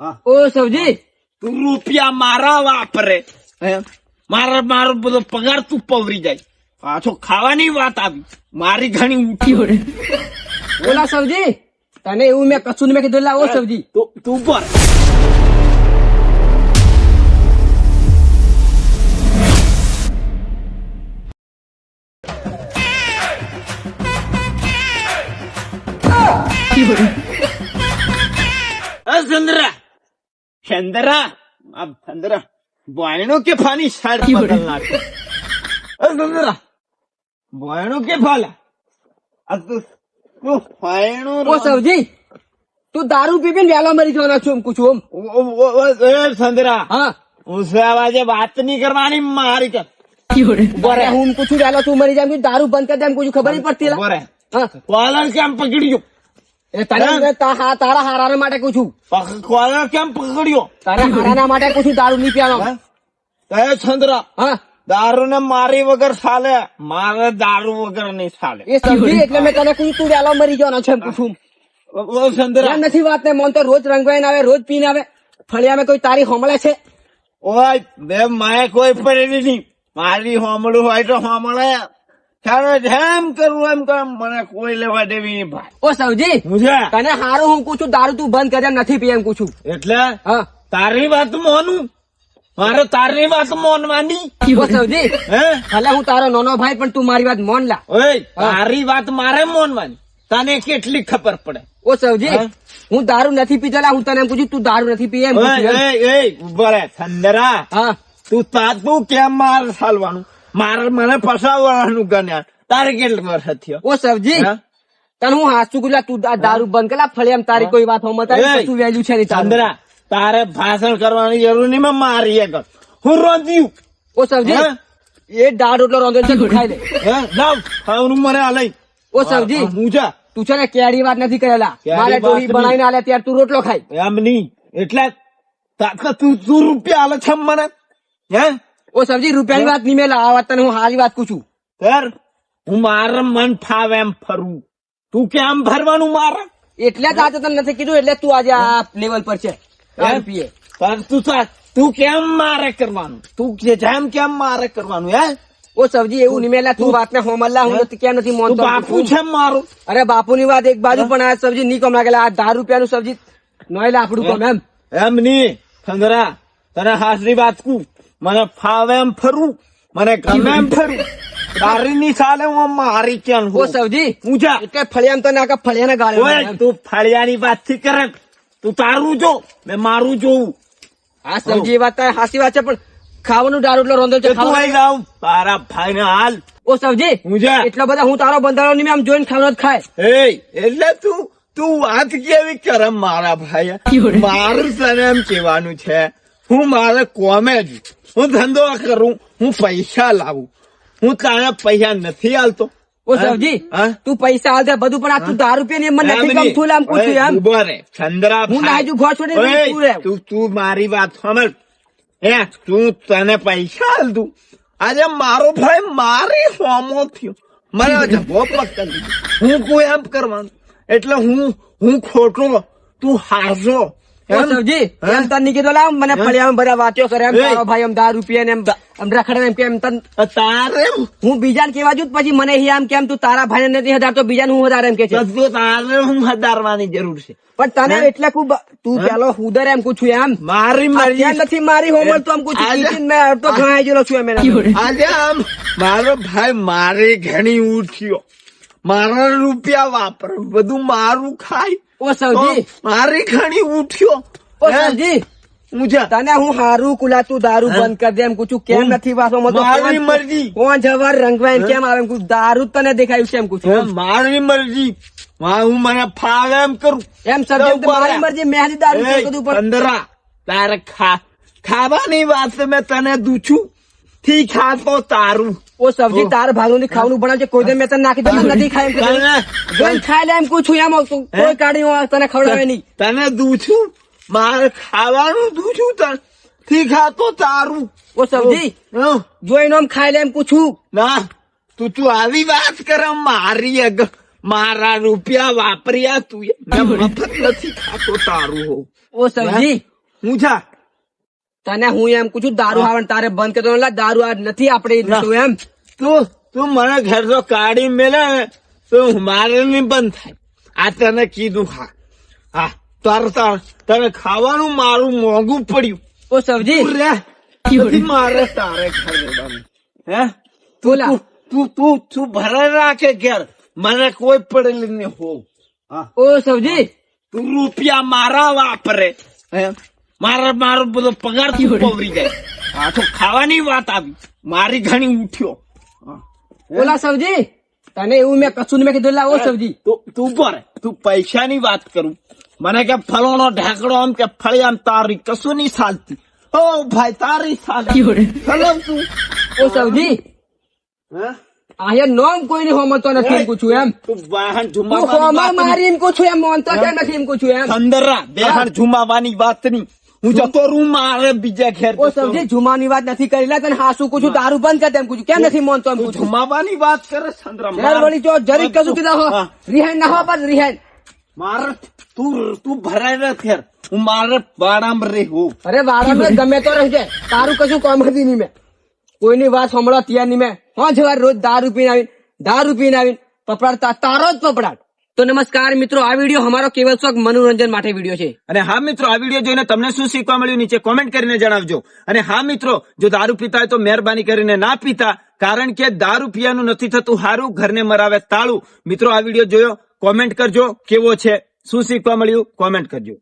ઓ સૌજી, તું રૂપિયા મારા વાપરે મારો બધો પગાર તું પવરી જાય. પાછો ખાવાની વાત આવી, મારી ઘણી ઉઠી. ઓલા સૌજી, તને એવું મેં કશું મેં કીધું. ઓ સૌજી, તું પર चंद्रा बहनों के फानी शर्ट बदलना चंद्रा बहनों के फाला अब तू फाइनो ઓ સૌજી, તું દારૂ પીને વેલા મરી જવાના છું એમ પૂછું. चंद्रा હા, उसे आवाजे बात नहीं करवानी मारी कर બરે હું પૂછું વેલા તું મરી જાય, દારૂ બંધ કરી દે એમ પૂછું, ખબર નહીં પડતી. बोरे હા, कॉलर કેમ પકડ્યો? એ તને તારા હારાના માટે પૂછું, कॉलर કેમ પકડ્યો? તારા હારાના માટે પૂછું, દારૂ નહીં પીવાનો. એ ચંદ્રા હા, દારૂ ને મારી વગર ચાલે, મારે દારૂ વગર નહીં ચાલે. એ સમજી એટલે મેં તને કહ્યું તું વેલા મરી જવાનો છે એમ પૂછું. ઓ ચંદ્રા એમ નથી વાત ને, મન તો રોજ રંગવાઈને આવે, રોજ પીને આવે. ફળિયામાં કોઈ તારી હોમળે છે? ઓય બે માએ કોઈ પડેલી નહીં, મારી હોમળું હોય તો હોમળે. ચાલો જેમ કરવું એમ કર, મને કોઈ લેવા દેવી નહીં ભાઈ. ઓ સૌજી, મુજે તને હારું હું પૂછું, દારૂ તું બંધ કરે એમ નથી પી એમ પૂછું. એટલે હા, તારી વાત મોનું, મારે તારી વાત મોનવાની. ઓ સૌજી, હે ભલે હું તારો નાનો ભાઈ પણ તું મારી વાત મોન લા. ઓય તારી વાત મારે મોનવાની, તને કેટલી ખબર પડે? ઓ સૌજી, હું દારૂ નથી પીતો લા, હું તને એમ પૂછું તું દારૂ નથી પી એમ પૂછ્યું એમ. ઉભા રે ચંદ્રા, હા, તું કેમ માર ચાલવાનું? મારે મને ફસાવવાનું ગણ્યા. તારે કેટલા વર્ષ થયો? ઓ સૌજી, હા? તને હું હાસું ગુલા, તું દારૂ બંધ કર લા, ફળિયામાં તારી કોઈ વાત હોમ કશું વેલ્યુ છે નહીં તારું. ચંદ્રા, તારે ભાષણ કરવાની જરૂર નહીં, મેં મારી કર. હું રોંધ્યું. ઓ સૌજી, હે? એ દાળ રોટલો રોંધેલો છે, તું ખાઈ લે. લાવ ખાવાનું મને આ લઈ. ઓ સૌજી, હું જા તું છે ને કેરી વાત નથી કરેલા, કેરી મારે વાત ડોહી નહીં. બનાવીને આલે ત્યારે તું રોટલો ખાઈ. એમ નહીં, એટલે તું રૂપિયા આલે છે મને? હે ઓ સૌજી, રૂપિયાની વાત નહીં મેલા, આ વાત તને હું હારી વાત પૂછું. સર, હું મારા મન ફાવે એમ ફરું, તું કેમ ફરવાનું મારે? એટલે જ આજે તને નથી કીધું, એટલે તું આજે આ લેવલ પર છે. દારૂ પીએ. તું કેમ મારે કરવાનું? તું જેમ કેમ મારે કરવાનું? હે ઓ સૌજી, એવું નહીં મેલા, તું વાત ને હોમલ્લા, હું કેમ નથી તું મોનતો. બાપુ છે મારું? અરે બાપુની વાત એક બાજુ, પણ આ સબ્જી નહીં કમ લાગેલા, આ 10 રૂપિયાનું સબ્જી નોય લાફડું કમ એમ. એમ નહીં ચંદ્રા, તને હાજરી વાત કું, મને ફાવે એમ ફરું, મને ગમે એમ ફરું. તારી ની ચાલે, હું મારી ક્યાં ઓ સૌજી, હું જા. એટલે ફળિયામાં તો નાખા, ફળિયાના ગાળે ઓય, તું ફળિયાની વાત થી કરે, તું તારું જો, મેં મારું જોઉં. આ સબ્જી વાત તારી હાસી વાત છે, પણ ખાવાનું દારૂ એટલો રોંધો છે. તું આવી જાઉં તારા ભાઈ ને હાલ. ઓ સૌજી, હું જા. એટલો બધા હું તારો બંધારો નહીં, આમ જોઈને ખાવાનો જ ખાય. એટલે તું વાત કેવી કરે મારા ભાઈ? મારું તને એમ કેવાનું છે, હું મારે કોમે જ, હું ધંધો કરું, હું પૈસા લાવું, હું તને પૈસા નથી આલતો. ઓ સૌજી, હા? તું પૈસા હાલ દે બધું, પણ આ તું દારૂ પીને એમ મને નથી ગમતું, આમ પૂછ્યું એમ. ઉભો રે ચંદ્રા હું નાહી ઘોર છોડીને તું રહે. તું મારી વાત સમજ. તું તને પૈસા આલ દઉં, આજે મારો ભાઈ મારી હોમો થયો, મને જભો પકડી, હું કોઈ એમ કરવાનું, એટલે હું ખોટો, તું હાજો. ઓ સૌજી, એમ તને નહીં કીધું, લાવ મને ફળિયામાં બધા વાતો કરે એમ, તારો ભાઈ એમ દારૂ પીએ ને એમ રખડે એમ કેમ તને. તારે હું બીજાને કેવા જુ પછી મને આમ કેમ તું તારા ભાઈ નથી હજારતો બીજાને હું હજાર એમ કે છે. તારે હું હદારવાની જરૂર છે, પણ તને એટલે ખૂબ તું પેલો હુદર એમ પૂછું એમ મારી મરજી ત્યાં નથી મારી હોમર તો આમ પૂછું મેં તો ઘણાઈ ગયેલો છું એમ. આજે આમ મારો ભાઈ મારી ઘણી ઉઠ્યો, મારા રૂપિયા વાપર, બધું મારું ખાય. ઓ સૌજી, મારી ઘણી ઉઠ્યો. ઓ સૌજી, તને હું હારું કુલા તું દારૂ બંધ કરી દે એમ પૂછું, કેમ નથી વાસો મારી મરજી. કોણ જવાર રંગવા એમ કેમ આવે એમ પૂછું, દારૂ જ તને દેખાયું છે એમ પૂછું. મારી મરજી, હું મને ફાવે એમ કરું એમ સર મારી મરજી, મહેંદી દારૂ છે કીધું પણ ચંદ્રા, તારે ખાવાની વાત મેં તને દૂછું થી ખાતો તારું. ઓ સબ્જી તાર ભાગનું ખાવાનું બનાવજે, કોઈ દે મેં તને નાખી દઉં નથી ખાય એમ ખાઈ લે એમ પૂછું એમ, કોઈ કાઢી તને ખવડાવે નહીં. તને દૂછું, મારે ખાવાનું દૂછું થી ખાતો તારું. ઓ સબ્જી જોઈને આમ ખાઈ લે એમ પૂછું. ના તું આવી વાત કરે મારી, મારા રૂપિયા વાપર્યા તું, મફત નથી ખાતો તારું. ઓ સબ્જી હું જા તને હું એમ કહું છું દારૂ આવવાનું તારે બંધ કરી દેવાનું. લા, દારૂ આ નથી આપણે લીધું એમ. તું મને ઘર જો કાઢી મેલે ને તો મારે નહીં બંધ થાય. આ તને કીધું. હા તને ખાવાનું મારું મોંઘું પડ્યું. ઓ સબજી તું રે પછી મારે તારે ઘર રહેવાનું. હે બોલા. તું ભરે રાખે ઘેર, મને કોઈ પડેલી નહીં હો. હા ઓ સબજી તું રૂપિયા મારા વાપરે. હે મારો બધો પગાર તું પવરી જાય. આ તો ખાવાની વાત આવી, મારી ઘણી ઉઠ્યો. ઓલા સબજી તને એવું મેં કશું મેં કીધું. લા, ઓ સબજી તું પર તું પૈસાની વાત કરું, મને કે ફલોનો ઢાંકડો આમ કે ફળી આમ તારી કશું નહીં ચાલતી. ઓ ભાઈ તારી ચાલતી. ચલો તું. ઓ સબજી હે અહીંયા નોમ કોઈને હોમતો નથી એમ પૂછું એમ. તું વાહન તું હોમા મારી એમ પૂછું એમ મોનતો કેમ નથી એમ પૂછું એમ. અંદરા બેહણ ઝુમાવાની વાત નહીં. હું જતો રૂમ મારે બીજા ઘેર ઓ સબજી ઝુમાની વાત નથી કરી. લા, તને હાસુ પૂછું દારૂ બંધ કર એમ પૂછું કેમ નથી મોનતો એમ પૂછું. ઝુમાવાની વાત કરે ચંદ્રા. ઘેર વળી જો જરીક કશું કીધા હો હા. રિહાઈન ના હો બસ રિહાઈન. મારે તું ભરાય ને ઘેર, હું મારે વાડામાં રહેવું. અરે વાળા ગમે તો રહેજે, તારું કશું કામ હતી નહીં મેં. કોઈની વાત સાંભળવા તૈયાર નહીં મેં. હા જવાર રોજ દારૂ પીને આવીને પપડાડતા તારો જ પપડાટ. તો નમસ્કાર મિત્રો, આ વિડીયો અમારો કેવલ શોખ મનોરંજન માટે વિડીયો છે. અને હા મિત્રો, આ વિડીયો જોઈને તમને શું શીખવા મળ્યું નીચે કોમેન્ટ કરીને જણાવજો. અને હા મિત્રો, જો દારૂ પીતા હોય તો મહેરબાની કરીને ના પીતા, કારણ કે દારૂ પીવાનું નથી થતું હારું, ઘરને મરાવે તાળું. મિત્રો આ વિડીયો જોયો, કોમેન્ટ કરજો કેવો છે, શું શીખવા મળ્યું કોમેન્ટ કરજો.